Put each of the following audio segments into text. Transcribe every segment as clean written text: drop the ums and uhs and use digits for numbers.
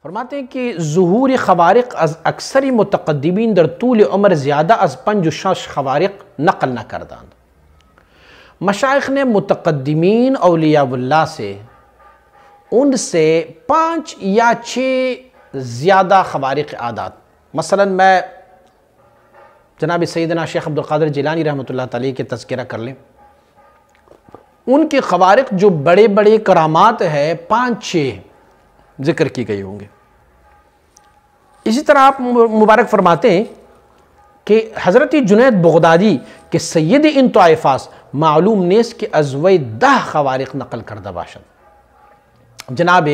فرماتے ہیں کہ ظہور خوارق از اکثری متقدمین در طول عمر زیادہ از 5 و 6 خوارق نقل نہ کردند۔ مشائخ نے متقدمین اولیاء اللہ سے ان سے 5 یا 6 زیادہ خوارق عادات، مثلا میں جناب سیدنا شیخ عبدالقادر جیلانی رحمۃ اللہ تعالی کے تذکرہ کر لیں، ان کے خوارق جو بڑے بڑے کرامات ہے 5-6 ذکر کی گئی ہوں گے۔ اسی طرح آپ مبارک فرماتے ہیں کہ حضرت جنید بغدادی کے سید ان طائفاس معلوم نیست کہ ازوی 10 خوارق نقل کردہ باشد۔ جناب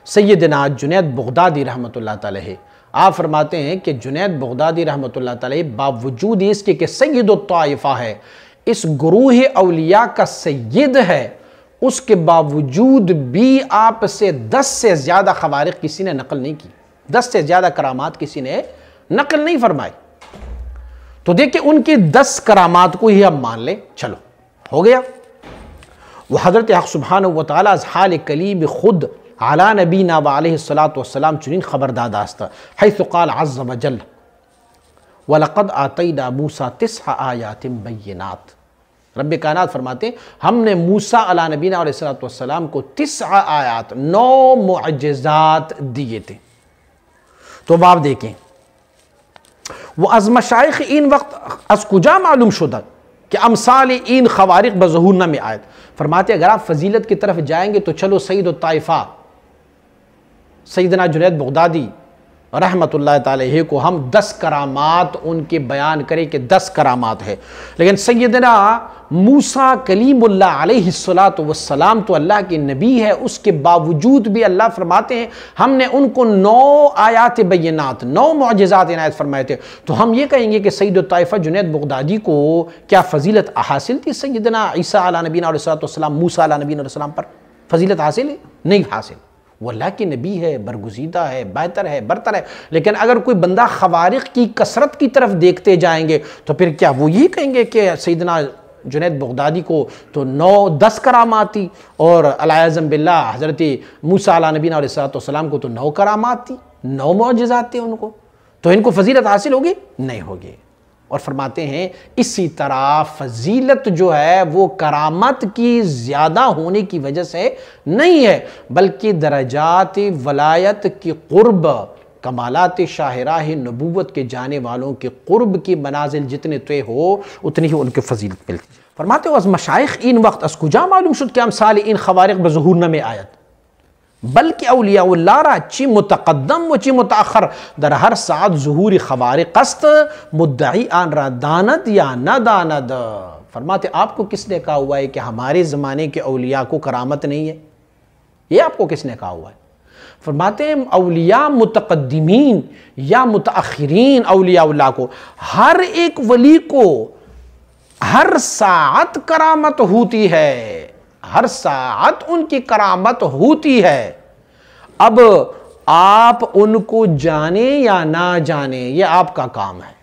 سیدنا جنید بغدادی رحمۃ اللہ تعالی آپ فرماتے ہیں کہ جنید بغدادی رحمۃ اللہ تعالی باوجود اس کے کہ سید الطائفہ ہے، اس گروہ اولیاء کا سید ہے، اس کے باوجود بھی آپ سے 10 سے زیادہ خوارق کسی نے نقل نہیں کی، 10 سے زیادہ کرامات کسی نے نقل نہیں فرمائی۔ تو دیکھیں ان کی 10 کرامات کو ہی ہم مان لیں، چلو ہو گیا۔ وہ حضرت حق سبحانہ وتعالی از حال کلیم خود علی نبینا و علیہ السلام چنین خبرداد آستا حیث قال عز وجل وَلَقَدْ آتَيْنَا مُوسَىٰ 9 آیات بینات۔ رب کائنات فرماتے ہیں ہم نے موسیٰ علیہ نبینا علیہ السلام کو 9 آیات 9 معجزات دیے تھے۔ تو اب آپ دیکھیں وہ از مشائخ این وقت از کجا معلوم شدہ کہ امثال این خوارق بظہور نہ میں آیت۔ فرماتے ہیں اگر آپ فضیلت کی طرف جائیں گے تو چلو سید الطائفہ سیدنا جنید بغدادی رحمت اللہ تعالی کو ہم 10 کرامات ان کے بیان کریں کہ 10 کرامات ہے، لیکن سیدنا موسیٰ کلیم اللہ علیہ السلام تو اللہ کے نبی ہے، اس کے باوجود بھی اللہ فرماتے ہیں ہم نے ان کو 9 آیات بینات 9 معجزات عنایت فرمائے تھے۔ تو ہم یہ کہیں گے کہ سید الطائفہ جنید بغدادی کو کیا فضیلت حاصل تھی سیدنا عیسیٰ علیہ نبینا علیہ السلام موسیٰ علیہ نبینا علیہ السلام پر؟ فضیلت حاصل ہے؟ نہیں حاصل۔ وہ اللہ کے نبی ہے، برگزیدہ ہے، بہتر ہے، برتر ہے، لیکن اگر کوئی بندہ خوارق کی کثرت کی طرف دیکھتے جائیں گے تو پھر کیا وہ یہی کہیں گے کہ سیدنا جنید بغدادی کو تو 9-10 کرامات تھی اور العیاذ باللہ حضرت موسیٰ علیہ نبینا علیہ السلام کو تو 9 کرامات تھی، 9 معجزات تھے ان کو، تو ان کو فضیلت حاصل ہوگی؟ نہیں ہوگی۔ اور فرماتے ہیں اسی طرح فضیلت جو ہے وہ کرامت کی زیادہ ہونے کی وجہ سے نہیں ہے، بلکہ درجات ولایت کی قرب، کمالات شاہراہ نبوت کے جانے والوں کے قرب کی منازل جتنے طے ہو اتنی ہی ان کے فضیلت ملتی۔ فرماتے ہو از مشائخ این وقت از کجا معلوم شد کہ امثال این خوارق بظہور نہ میں آیت، بلکہ اولیاء اللہ را چی متقدم و چی متاخر در ہر ساعت ظہور خوارق است، مدعی آن را داند یا نہ داند۔ فرماتے آپ کو کس نے کہا ہوا ہے کہ ہمارے زمانے کے اولیاء کو کرامت نہیں ہے؟ یہ آپ کو کس نے کہا ہوا ہے؟ فرماتے ہیں اولیاء متقدمین یا متاخرین اولیاء اللہ کو ہر ایک ولی کو ہر ساعت کرامت ہوتی ہے، ہر ساعت ان کی کرامت ہوتی ہے۔ اب آپ ان کو جانیں یا نہ جانیں یہ آپ کا کام ہے،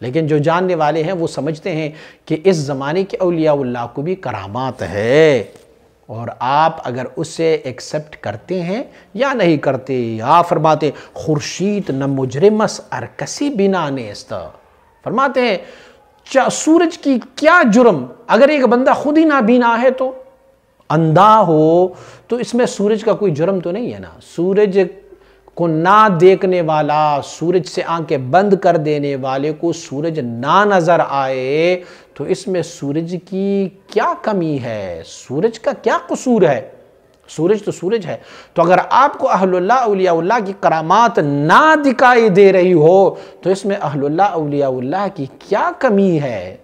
لیکن جو جاننے والے ہیں وہ سمجھتے ہیں کہ اس زمانے کے اولیاء اللہ کو بھی کرامات ہے، اور آپ اگر اسے ایکسپٹ کرتے ہیں یا نہیں کرتے۔ آپ فرماتے ہیں خورشید نہ مجرمس ار کسی بنا نیست۔ فرماتے ہیں سورج کی کیا جرم، اگر ایک بندہ خود ہی نابینا ہے تو اندھا ہو تو اس میں سورج کا کوئی جرم تو نہیں ہے نا۔ سورج کو نہ دیکھنے والا، سورج سے آنکھیں بند کر دینے والے کو سورج نہ نظر آئے تو اس میں سورج کی کیا کمی ہے، سورج کا کیا قصور ہے؟ سورج تو سورج ہے۔ تو اگر آپ کو اہل اللہ اولیاء اللہ کی کرامات نہ دکھائی دے رہی ہو تو اس میں اہل اللہ اولیاء اللہ کی کیا کمی ہے؟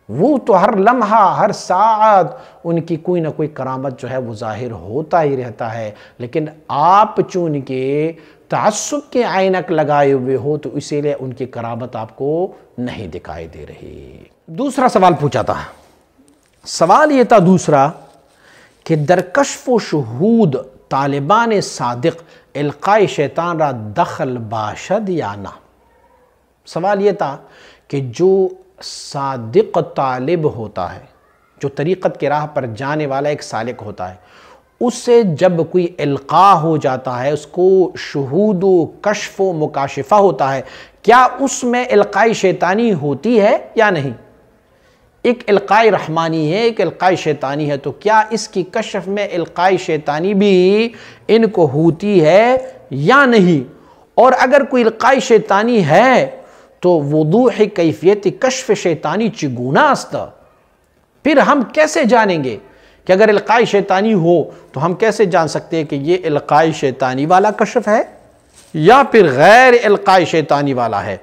وہ تو ہر لمحہ ہر ساعت ان کی کوئی نہ کوئی کرامت جو ہے وہ ظاہر ہوتا ہی رہتا ہے، لیکن آپ چون کے تعصب کے عینک لگائے ہوئے ہو تو اسی لیے ان کی کرامت آپ کو نہیں دکھائی دے رہی۔ دوسرا سوال پوچھا تھا، سوال یہ تھا دوسرا کہ در کشف و شہود طالبان صادق القاء شیطان را دخل باشد یا نہ۔ سوال یہ تھا کہ جو صادق طالب ہوتا ہے، جو طریقت کے راہ پر جانے والا ایک سالک ہوتا ہے، اس سے جب کوئی القاء ہو جاتا ہے، اس کو شہود و کشف و مکاشفہ ہوتا ہے، کیا اس میں القاء شیطانی ہوتی ہے یا نہیں؟ ایک القاء رحمانی ہے، ایک القاء شیطانی ہے، تو کیا اس کی کشف میں القاء شیطانی بھی ان کو ہوتی ہے یا نہیں؟ اور اگر کوئی القاء شیطانی ہے تو وضوح کیفیت کشف شیطانی چگونا است؟ پھر ہم کیسے جانیں گے کہ اگر القاء شیطانی ہو تو ہم کیسے جان سکتے ہیں کہ یہ القاء شیطانی والا کشف ہے یا پھر غیر القاء شیطانی والا ہے؟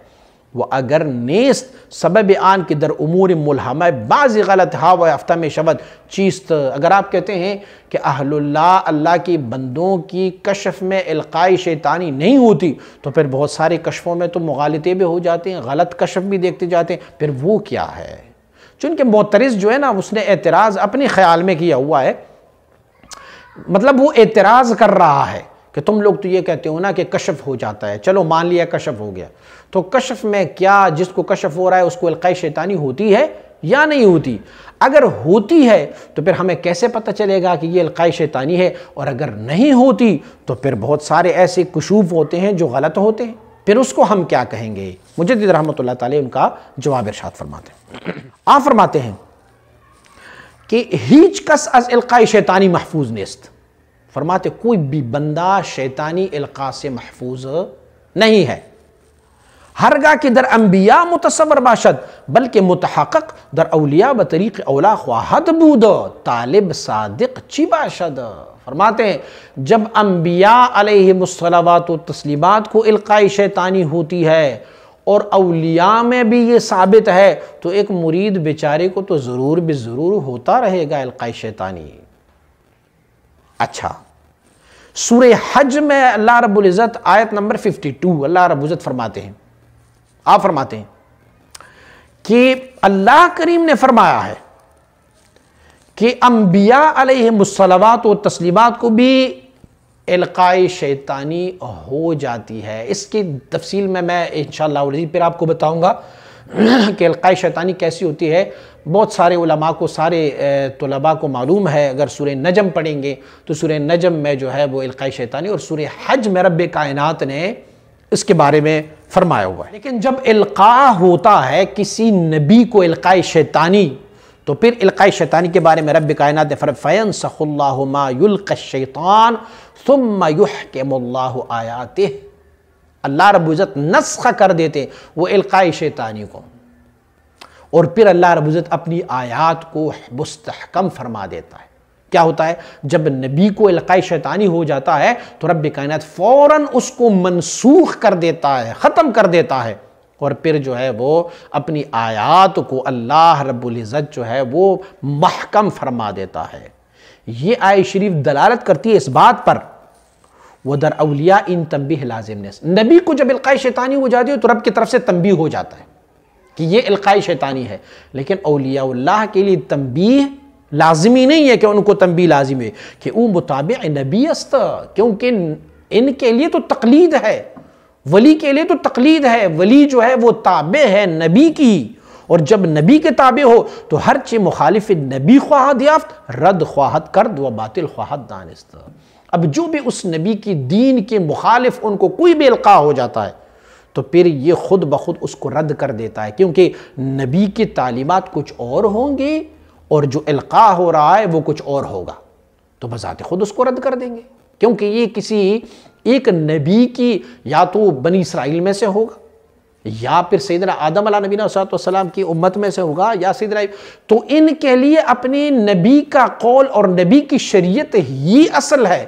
وہ اگر نیست سبب آن کی در امور ملہمہ بعضی غلط ہا و افتہ میں شود چیست، اگر آپ کہتے ہیں کہ اہل اللہ کی بندوں کی کشف میں القاء شیطانی نہیں ہوتی تو پھر بہت سارے کشفوں میں تو مغالطے بھی ہو جاتے ہیں، غلط کشف بھی دیکھتے جاتے ہیں، پھر وہ کیا ہے؟ چونکہ معترض جو ہے نا اس نے اعتراض اپنے خیال میں کیا ہوا ہے، مطلب وہ اعتراض کر رہا ہے کہ تم لوگ تو یہ کہتے ہو نا کہ کشف ہو جاتا ہے، چلو مان لیا کشف ہو گیا، تو کشف میں کیا جس کو کشف ہو رہا ہے اس کو القاء شیطانی ہوتی ہے یا نہیں ہوتی؟ اگر ہوتی ہے تو پھر ہمیں کیسے پتہ چلے گا کہ یہ القاء شیطانی ہے؟ اور اگر نہیں ہوتی تو پھر بہت سارے ایسے کشوف ہوتے ہیں جو غلط ہوتے ہیں، پھر اس کو ہم کیا کہیں گے؟ مجدد رحمۃ اللہ تعالی ان کا جواب ارشاد فرماتے ہیں۔ آپ فرماتے ہیں کہ ہیچ کس از القاء شیطانی محفوظ نیست، فرماتے کوئی بھی بندہ شیطانی القاء سے محفوظ نہیں ہے، ہرگاہ کہ در انبیاء متصور باشد بلکہ متحقق در اولیاء بطریق اولا خواہد بود طالب صادق چی باشد۔ فرماتے ہیں جب انبیاء علیہم الصلوات و تسلیمات کو القاء شیطانی ہوتی ہے اور اولیاء میں بھی یہ ثابت ہے تو ایک مرید بیچارے کو تو ضرور بے ضرور ہوتا رہے گا القاء شیطانی۔ اچھا، سورہ حج میں اللہ رب العزت آیت نمبر 52 اللہ رب العزت فرماتے ہیں، آپ فرماتے ہیں کہ اللہ کریم نے فرمایا ہے کہ انبیاء علیہم الصلوات و تسلیمات کو بھی القاء شیطانی ہو جاتی ہے۔ اس کی تفصیل میں انشاءاللہ پھر آپ کو بتاؤں گا کہ القاء شیطانی کیسی ہوتی ہے۔ بہت سارے علماء کو، سارے طلباء کو معلوم ہے، اگر سورہ نجم پڑھیں گے تو سورہ نجم میں جو ہے وہ القاء شیطانی، اور سورہ حج میں رب کائنات نے اس کے بارے میں فرمایا ہوا ہے۔ لیکن جب القاء ہوتا ہے کسی نبی کو القاء شیطانی، تو پھر القاء شیطانی کے بارے میں رب کائنات نے فرمایا فَيَنْسَخُ اللَّهُ مَا يُلْقَى الشَّيْطَانُ ثُمَّ يُحْكِمُ اللَّهُ آيَاتِهِ، اللہ رب العزت نسخ کر دیتے وہ القاء شیطانی کو، اور پھر اللہ رب العزت اپنی آیات کو مستحکم فرما دیتا ہے۔ کیا ہوتا ہے؟ جب نبی کو القاء شیطانی ہو جاتا ہے تو رب کائنات فوراً اس کو منسوخ کر دیتا ہے، ختم کر دیتا ہے، اور پھر جو ہے وہ اپنی آیات کو اللہ رب العزت جو ہے وہ محکم فرما دیتا ہے۔ یہ آیت شریف دلالت کرتی ہے اس بات پر وَدَرْ أَوْلِيَاءٍ تنبیہ لازم نیست، نبی کو جب القاء شیطانی ہو جاتی ہے تو رب کی طرف سے تنبیہ ہو جاتا ہے کہ یہ القاء شیطانی ہے، لیکن اولیاء اللہ کے لیے تنبیہ لازمی نہیں ہے کہ ان کو تنبیہ لازم ہے کہ وہ متابع نبی است، کیونکہ ان کے لیے تو تقلید ہے، ولی کے لیے تو تقلید ہے، ولی جو ہے وہ تابع ہے نبی کی، اور جب نبی کے تابع ہو تو ہر چیز مخالف نبی خواہد یافت، رد خواہد کرد و باطل خواہد دانست۔ اب جو بھی اس نبی کی دین کے مخالف ان کو کوئی بھی القاء ہو جاتا ہے تو پھر یہ خود بخود اس کو رد کر دیتا ہے، کیونکہ نبی کی تعلیمات کچھ اور ہوں گی اور جو القاء ہو رہا ہے وہ کچھ اور ہوگا، تو بذات خود اس کو رد کر دیں گے، کیونکہ یہ کسی ایک نبی کی یا تو بنی اسرائیل میں سے ہوگا یا پھر سیدنا آدم علیہ نبینا صلی اللہ علیہ وسلم کی امت میں سے ہوگا یا سیدنا، تو ان کے لیے اپنے نبی کا قول اور نبی کی شریعت ہی اصل ہے۔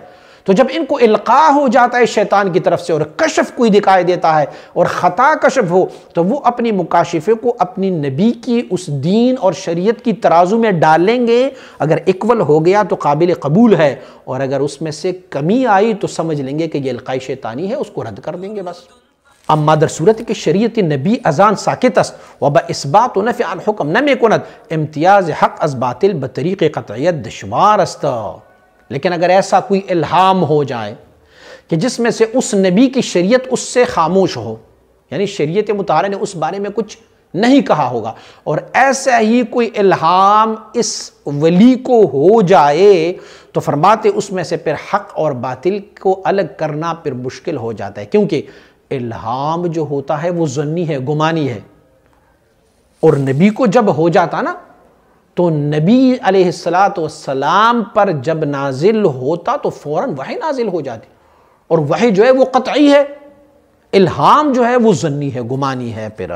تو جب ان کو القاء ہو جاتا ہے شیطان کی طرف سے اور کشف کوئی دکھائی دیتا ہے اور خطا کشف ہو تو وہ اپنی مکاشفے کو اپنی نبی کی اس دین اور شریعت کی ترازو میں ڈالیں گے، اگر اکول ہو گیا تو قابل قبول ہے، اور اگر اس میں سے کمی آئی تو سمجھ لیں گے کہ یہ القاء شیطانی ہے، اس کو رد کر دیں گے بس۔ اما در صورت کہ شریعت نبی ازان ساکت است و با اثبات و نفع عن حکم نمی کند امتیاز حق از باطل بطریق قطعیت دشوار است۔ لیکن اگر ایسا کوئی الہام ہو جائے کہ جس میں سے اس نبی کی شریعت اس سے خاموش ہو، یعنی شریعت مطہرہ نے اس بارے میں کچھ نہیں کہا ہوگا۔ اور ایسا ہی کوئی الہام اس ولی کو ہو جائے تو فرماتے اس میں سے پھر حق اور باطل کو الگ کرنا پھر مشکل ہو جاتا ہے، کیونکہ الہام جو ہوتا ہے وہ ظنی ہے، گمانی ہے، اور نبی کو جب ہو جاتا نا تو نبی علیہ السلام پر جب نازل ہوتا تو فوراً وحی نازل ہو جاتی، اور وحی جو ہے وہ قطعی ہے، الہام جو ہے وہ ظنی ہے، گمانی ہے۔ پھر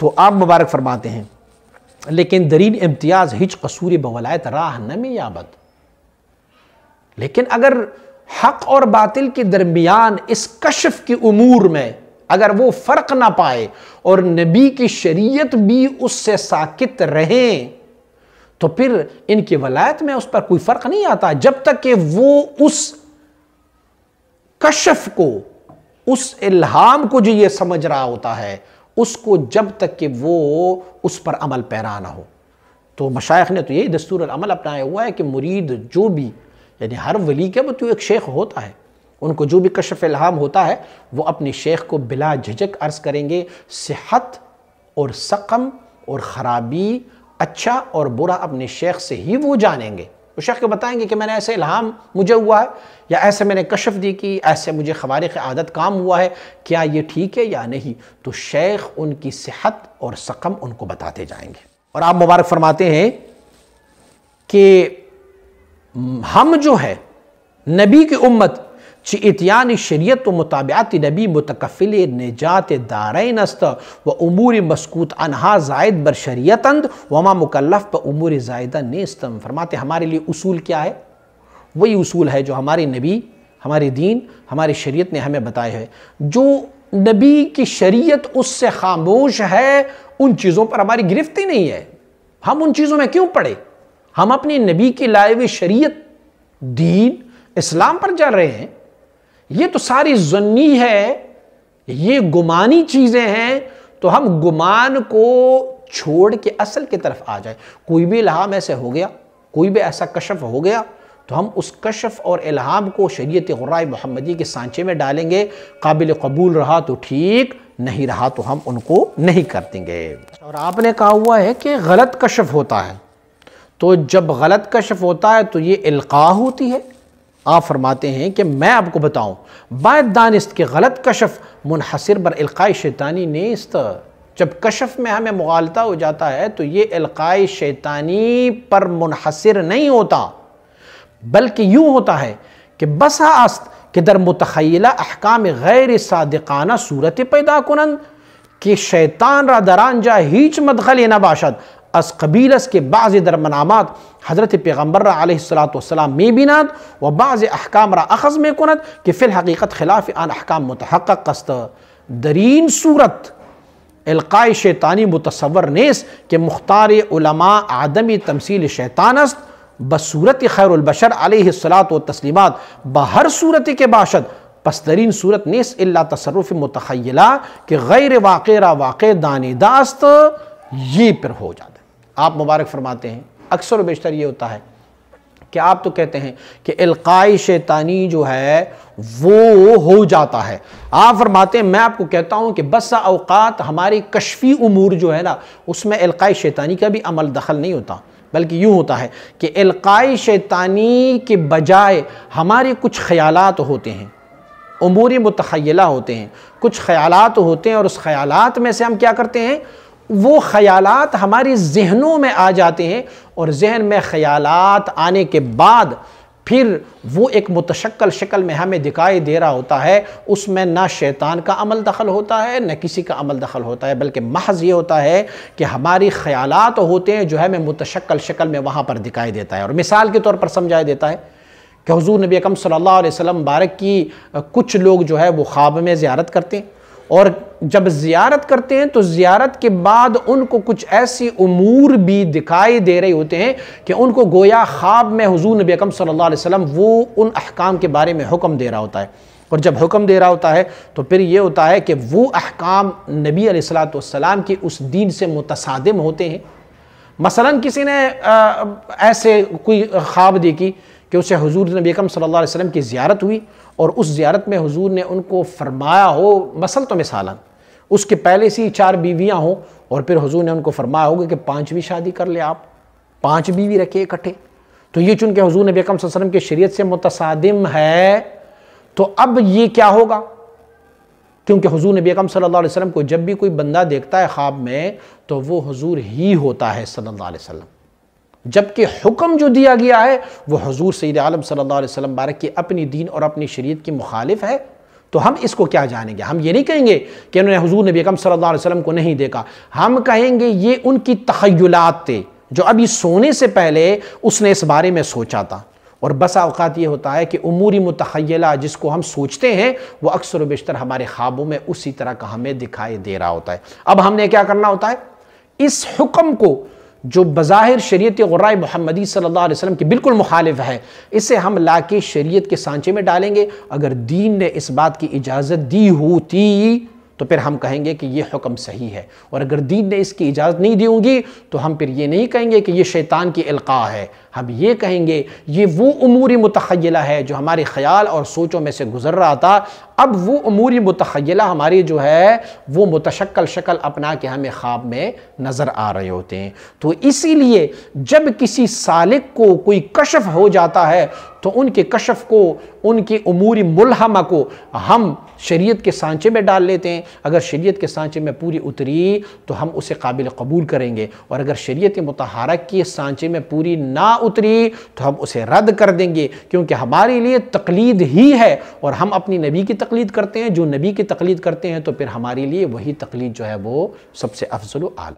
تو آپ مبارک فرماتے ہیں لیکن درین امتیاز ہچ قصور بولایت راہ نمی یابد، لیکن اگر حق اور باطل کے درمیان اس کشف کی امور میں اگر وہ فرق نہ پائے اور نبی کی شریعت بھی اس سے ساکت رہیں تو پھر ان کی ولایت میں اس پر کوئی فرق نہیں آتا، جب تک کہ وہ اس کشف کو، اس الہام کو جو یہ سمجھ رہا ہوتا ہے اس کو جب تک کہ وہ اس پر عمل پیرا نہ ہو۔ تو مشائخ نے تو یہی دستور العمل اپنایا ہوا ہے کہ مرید جو بھی، یعنی ہر ولی کے وہ تو ایک شیخ ہوتا ہے، ان کو جو بھی کشف الہام ہوتا ہے وہ اپنی شیخ کو بلا جھجک عرض کریں گے، صحت اور سقم اور خرابی، اچھا اور برا اپنے شیخ سے ہی وہ جانیں گے۔ وہ شیخ کو بتائیں گے کہ میں نے ایسے الہام مجھے ہوا ہے، یا ایسے میں نے کشف دی کی، ایسے مجھے خوارق عادت کام ہوا ہے، کیا یہ ٹھیک ہے یا نہیں؟ تو شیخ ان کی صحت اور سقم ان کو بتاتے جائیں گے۔ اور آپ مبارک فرماتے ہیں کہ ہم جو ہے نبی کی امت چی اتیان شریعت و مطابعات نبی متکفل نجات دارین است و امور مسکوت عنہا زائد بر شریعتند وما مکلف پا امور زائدہ نیستم۔ فرماتے ہمارے لیے اصول کیا ہے؟ وہی اصول ہے جو ہمارے نبی، ہمارے دین، ہماری شریعت نے ہمیں بتائے ہے۔ جو نبی کی شریعت اس سے خاموش ہے ان چیزوں پر ہماری گرفتی نہیں ہے، ہم ان چیزوں میں کیوں پڑے؟ ہم اپنی نبی کی لائے ہوئی شریعت، دین، اسلام پر چل رہے ہیں۔ یہ تو ساری ظنی ہے، یہ گمانی چیزیں ہیں، تو ہم گمان کو چھوڑ کے اصل کی طرف آ جائیں۔ کوئی بھی الہام ایسے ہو گیا، کوئی بھی ایسا کشف ہو گیا تو ہم اس کشف اور الہام کو شریعت غراء محمدی کے سانچے میں ڈالیں گے، قابل قبول رہا تو ٹھیک، نہیں رہا تو ہم ان کو نہیں کر دیں گے۔ اور آپ نے کہا ہوا ہے کہ غلط کشف ہوتا ہے، تو جب غلط کشف ہوتا ہے تو یہ القاء ہوتی ہے۔ آپ فرماتے ہیں کہ میں آپ کو بتاؤں باید دانست کہ غلط کشف منحصر بر القاء شیطانی نیست۔ جب کشف میں ہمیں مغالطہ ہو جاتا ہے تو یہ القاء شیطانی پر منحصر نہیں ہوتا، بلکہ یوں ہوتا ہے کہ بسا است کہ در متخیلہ احکام غیر صادقانہ صورت پیدا کنند کہ شیطان را دران جا ہیچ مدخل نہ باشد، از قبیل اس کے بعض در منامات حضرت پیغمبر را علیہ السلام میں بیناد و بعض احکام را اخذ میں کند کہ فی الحقیقت خلاف آن احکام متحقق است۔ درین صورت القاء شیطانی متصور نیست کہ مختار علماء عدم تمثیل شیطان است، بصورت خیر البشر علیہ السلام بہر صورت کے باشد، پس درین صورت نیست الا تصرف متخیلہ کہ غیر واقع را واقع دانیدہ است، یہ پھر ہو جاتا ہے۔ آپ مبارک فرماتے ہیں اکثر و بیشتر یہ ہوتا ہے کہ آپ تو کہتے ہیں کہ القاء شیطانی جو ہے وہ ہو جاتا ہے، آپ فرماتے ہیں میں آپ کو کہتا ہوں کہ بسا اوقات ہماری کشفی امور جو ہے نا اس میں القاء شیطانی کا بھی عمل دخل نہیں ہوتا، بلکہ یوں ہوتا ہے کہ القاء شیطانی کے بجائے ہمارے کچھ خیالات ہوتے ہیں، امور متخیلہ ہوتے ہیں، کچھ خیالات ہوتے ہیں، اور اس خیالات میں سے ہم کیا کرتے ہیں، وہ خیالات ہماری ذہنوں میں آ جاتے ہیں، اور ذہن میں خیالات آنے کے بعد پھر وہ ایک متشکل شکل میں ہمیں دکھائی دے رہا ہوتا ہے، اس میں نہ شیطان کا عمل دخل ہوتا ہے نہ کسی کا عمل دخل ہوتا ہے، بلکہ محض یہ ہوتا ہے کہ ہماری خیالات ہوتے ہیں جو ہمیں متشکل شکل میں وہاں پر دکھائی دیتا ہے۔ اور مثال کے طور پر سمجھایا دیتا ہے کہ حضور نبی اکرم صلی اللہ علیہ وسلم مبارک کی کچھ لوگ جو ہے وہ خواب میں زیارت کرتے ہیں، اور جب زیارت کرتے ہیں تو زیارت کے بعد ان کو کچھ ایسی امور بھی دکھائی دے رہے ہوتے ہیں کہ ان کو گویا خواب میں حضور نبی اکرم صلی اللہ علیہ وسلم وہ ان احکام کے بارے میں حکم دے رہا ہوتا ہے، اور جب حکم دے رہا ہوتا ہے تو پھر یہ ہوتا ہے کہ وہ احکام نبی علیہ السلام کی اس دین سے متصادم ہوتے ہیں۔ مثلا کسی نے ایسے کوئی خواب دیکھی کہ اسے حضور نبی اکرم صلی اللہ علیہ وسلم کی زیارت ہوئی، اور اس زیارت میں حضور نے ان کو فرمایا ہو، مثلا تو مثالاً اس کے پہلے سے ہی 4 بیویاں ہوں اور پھر حضور نے ان کو فرمایا ہوگا کہ 5ویں شادی کر لے، آپ 5 بیوی رکھے اکٹھے. تو یہ چونکہ حضور نبی اکرم صلی اللہ علیہ وسلم کی شریعت سے متصادم ہے تو اب یہ کیا ہوگا؟ کیونکہ حضور نبی اکرم صلی اللہ علیہ وسلم کو جب بھی کوئی بندہ دیکھتا ہے خواب میں تو وہ حضور ہی ہوتا ہے صلی اللہ علیہ وسلم، جبکہ حکم جو دیا گیا ہے وہ حضور سید عالم صلی اللہ علیہ وسلم بارک کی اپنی دین اور اپنی شریعت کی مخالف ہے. تو ہم اس کو کیا جانیں گے؟ ہم یہ نہیں کہیں گے کہ انہوں نے حضور نبی اکرم صلی اللہ علیہ وسلم کو نہیں دیکھا، ہم کہیں گے یہ ان کی تخیلات تھے جو ابھی سونے سے پہلے اس نے اس بارے میں سوچا تھا. اور بسا اوقات یہ ہوتا ہے کہ امور متخیلہ جس کو ہم سوچتے ہیں وہ اکثر و بیشتر ہمارے خوابوں میں اسی طرح کا ہمیں دکھائی دے رہا ہوتا ہے. اب ہم نے کیا کرنا ہوتا ہے؟ اس حکم کو جو بظاہر شریعت غراء محمدی صلی اللہ علیہ وسلم کی بالکل مخالف ہے، اسے ہم لا کے شریعت کے سانچے میں ڈالیں گے. اگر دین نے اس بات کی اجازت دی ہوتی تو پھر ہم کہیں گے کہ یہ حکم صحیح ہے، اور اگر دین نے اس کی اجازت نہیں دی ہوگی تو ہم پھر یہ نہیں کہیں گے کہ یہ شیطان کی القاء ہے، ہم یہ کہیں گے یہ وہ امور متخیلہ ہے جو ہمارے خیال اور سوچوں میں سے گزر رہا تھا. اب وہ امور متخیلہ ہماری جو ہے وہ متشکل شکل اپنا کے ہمیں خواب میں نظر آ رہے ہوتے ہیں. تو اسی لیے جب کسی سالک کو کوئی کشف ہو جاتا ہے تو ان کے کشف کو، ان کی امور ملہمہ کو ہم شریعت کے سانچے میں ڈال لیتے ہیں. اگر شریعت کے سانچے میں پوری اتری تو ہم اسے قابل قبول کریں گے، اور اگر شریعت مطہرہ کے سانچے میں پوری نہ اتری تو ہم اسے رد کر دیں گے، کیونکہ ہمارے لیے تقلید ہی ہے اور ہم اپنی نبی کی تقلید کرتے ہیں. جو نبی کی تقلید کرتے ہیں تو پھر ہمارے لیے وہی تقلید جو ہے وہ سب سے افضل و اعلیٰ.